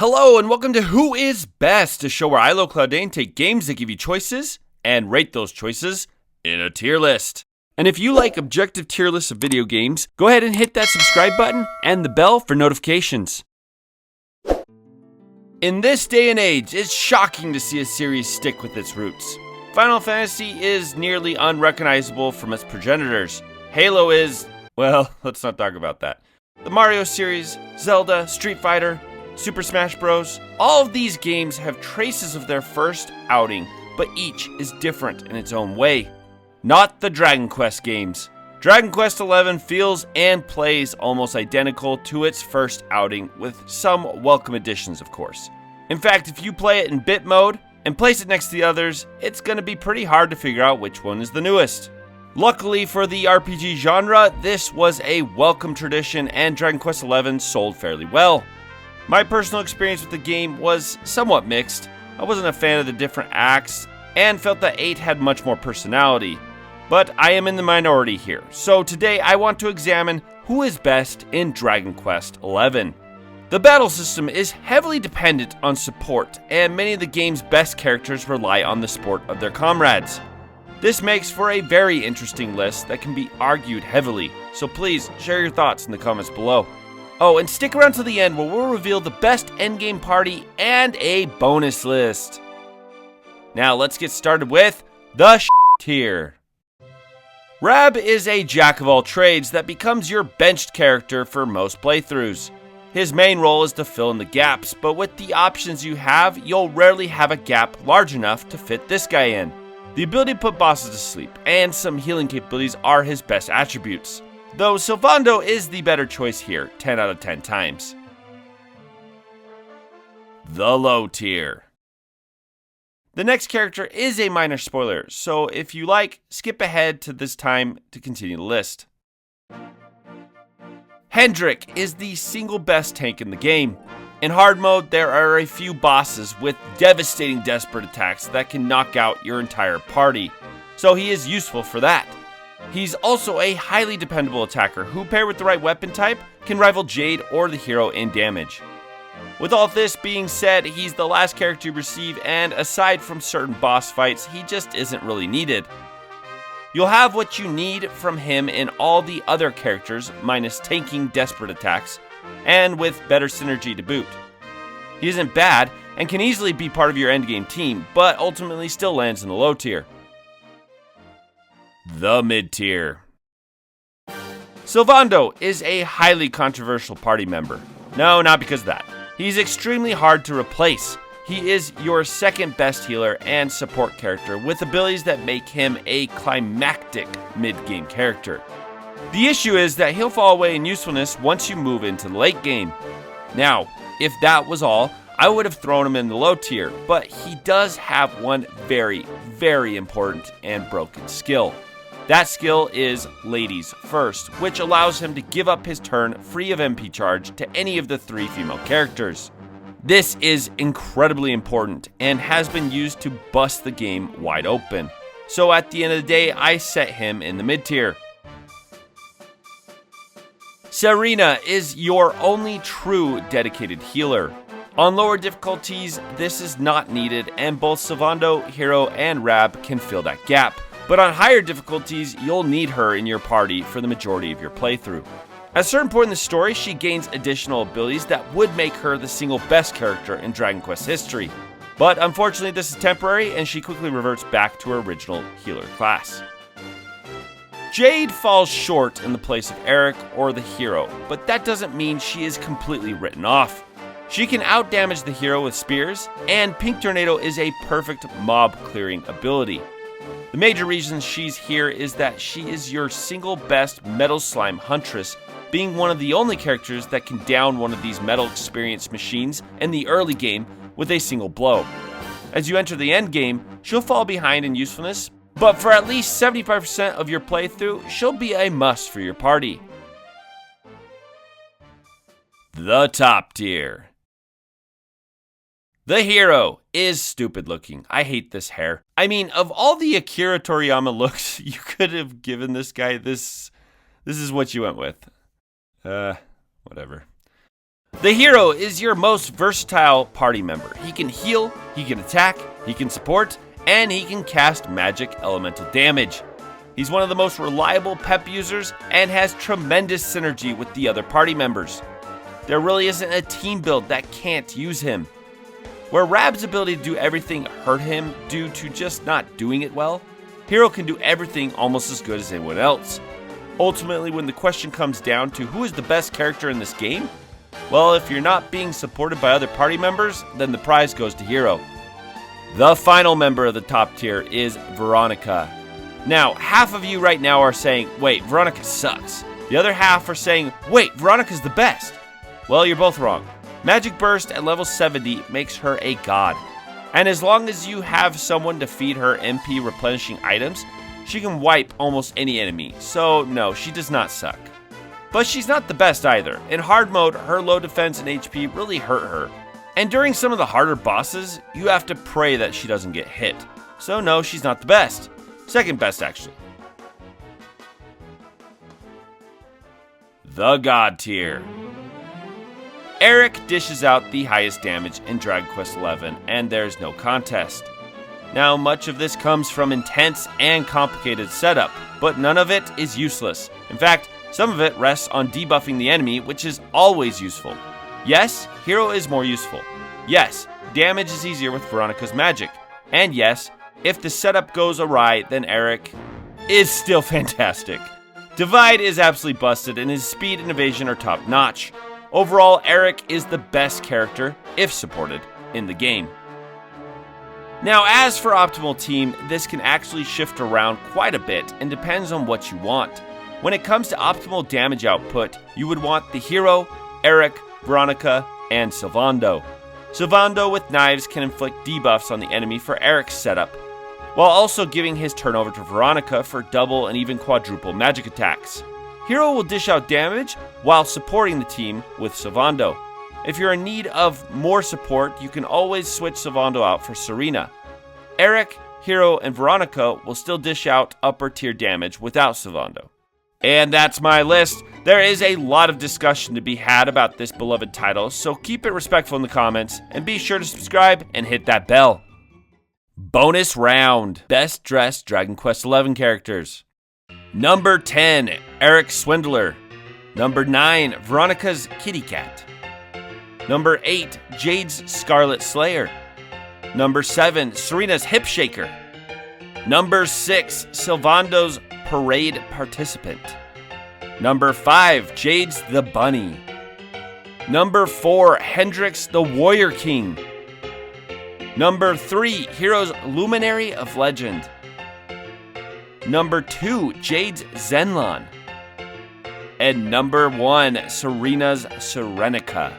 Hello and welcome to Who Is Best, a show where I, Claudine, take games that give you choices and rate those choices in a tier list. And if you like objective tier lists of video games, go ahead and hit that subscribe button and the bell for notifications. In this day and age, it's shocking to see a series stick with its roots. Final Fantasy is nearly unrecognizable from its progenitors. Halo is, well, let's not talk about that. The Mario series, Zelda, Street Fighter, Super Smash Bros. All of these games have traces of their first outing, but each is different in its own way. Not the Dragon Quest games. Dragon Quest XI feels and plays almost identical to its first outing, with some welcome additions, of course. In fact, if you play it in bit mode and place it next to the others, it's going to be pretty hard to figure out which one is the newest. Luckily for the RPG genre, this was a welcome tradition and Dragon Quest XI sold fairly well. My personal experience with the game was somewhat mixed. I wasn't a fan of the different acts and felt that 8 had much more personality. But I am in the minority here, so today I want to examine who is best in Dragon Quest XI. The battle system is heavily dependent on support, and many of the game's best characters rely on the support of their comrades. This makes for a very interesting list that can be argued heavily, so please share your thoughts in the comments below. Oh, and stick around till the end where we'll reveal the best endgame party and a bonus list. Now let's get started with the tier. Rab is a jack of all trades that becomes your benched character for most playthroughs. His main role is to fill in the gaps, but with the options you have, you'll rarely have a gap large enough to fit this guy in. The ability to put bosses to sleep and some healing capabilities are his best attributes. Though Sylvando is the better choice here, 10 out of 10 times. The low tier. The next character is a minor spoiler, so if you like, skip ahead to this time to continue the list. Hendrick is the single best tank in the game. In hard mode, there are a few bosses with devastating desperate attacks that can knock out your entire party, so he is useful for that. He's also a highly dependable attacker who, paired with the right weapon type, can rival Jade or the hero in damage. With all this being said, he's the last character you receive, and aside from certain boss fights, he just isn't really needed. You'll have what you need from him in all the other characters, minus tanking desperate attacks, and with better synergy to boot. He isn't bad, and can easily be part of your endgame team, but ultimately still lands in the low tier. The mid-tier. Sylvando is a highly controversial party member. No, not because of that. He's extremely hard to replace. He is your second best healer and support character with abilities that make him a climactic mid-game character. The issue is that he'll fall away in usefulness once you move into the late game. Now, if that was all, I would have thrown him in the low tier, but he does have one very, very important and broken skill. That skill is Ladies First, which allows him to give up his turn free of MP charge to any of the 3 female characters. This is incredibly important and has been used to bust the game wide open. So at the end of the day, I set him in the mid tier. Serena is your only true dedicated healer. On lower difficulties, this is not needed, and both Sylvando, Hero, and Rab can fill that gap. But on higher difficulties, you'll need her in your party for the majority of your playthrough. At a certain point in the story, she gains additional abilities that would make her the single best character in Dragon Quest history. But unfortunately, this is temporary, and she quickly reverts back to her original healer class. Jade falls short in the place of Eric or the hero, but that doesn't mean she is completely written off. She can outdamage the hero with spears, and Pink Tornado is a perfect mob clearing ability. The major reason she's here is that she is your single best Metal Slime Huntress, being one of the only characters that can down one of these Metal Experience machines in the early game with a single blow. As you enter the end game, she'll fall behind in usefulness, but for at least 75% of your playthrough, she'll be a must for your party. The top tier. The hero is stupid looking. I hate this hair. I mean, of all the Akira Toriyama looks you could have given this guy, this is what you went with. Whatever. The hero is your most versatile party member. He can heal, he can attack, he can support, and he can cast magic elemental damage. He's one of the most reliable pep users and has tremendous synergy with the other party members. There really isn't a team build that can't use him. Where Rab's ability to do everything hurt him due to just not doing it well, Hero can do everything almost as good as anyone else. Ultimately, when the question comes down to who is the best character in this game, well, if you're not being supported by other party members, then the prize goes to Hero. The final member of the top tier is Veronica. Now, half of you right now are saying, wait, Veronica sucks. The other half are saying, wait, Veronica's the best. Well, you're both wrong. Magic Burst at level 70 makes her a god. And as long as you have someone to feed her MP replenishing items, she can wipe almost any enemy. So no, she does not suck. But she's not the best either. In hard mode, her low defense and HP really hurt her. And during some of the harder bosses, you have to pray that she doesn't get hit. So no, she's not the best. Second best, actually. The God tier. Hendrick dishes out the highest damage in Dragon Quest XI, and there's no contest. Now, much of this comes from intense and complicated setup, but none of it is useless. In fact, some of it rests on debuffing the enemy, which is always useful. Yes, Hero is more useful. Yes, damage is easier with Veronica's magic. And yes, if the setup goes awry, then Hendrick is still fantastic. Divide is absolutely busted, and his speed and evasion are top notch. Overall, Hendrick is the best character, if supported, in the game. Now, as for optimal team, this can actually shift around quite a bit and depends on what you want. When it comes to optimal damage output, you would want the hero, Hendrick, Veronica, and Sylvando. Sylvando with knives can inflict debuffs on the enemy for Hendrick's setup, while also giving his turn over to Veronica for double and even quadruple magic attacks. Hero will dish out damage while supporting the team with Sylvando. If you're in need of more support, you can always switch Sylvando out for Serena. Hendrick, Hero, and Veronica will still dish out upper tier damage without Sylvando. And that's my list. There is a lot of discussion to be had about this beloved title, so keep it respectful in the comments, and be sure to subscribe and hit that bell. Bonus round. Best dressed Dragon Quest XI characters. Number 10, Hendrick Swindler. Number 9, Veronica's Kitty Cat. Number 8, Jade's Scarlet Slayer. Number 7, Serena's Hip Shaker. Number 6, Sylvando's Parade Participant. Number 5, Jade's the Bunny. Number 4, Hendrick's the Warrior King. Number 3, Hero's Luminary of Legend. Number 2, Jade's Zenlon. And number 1, Serena's Serenica.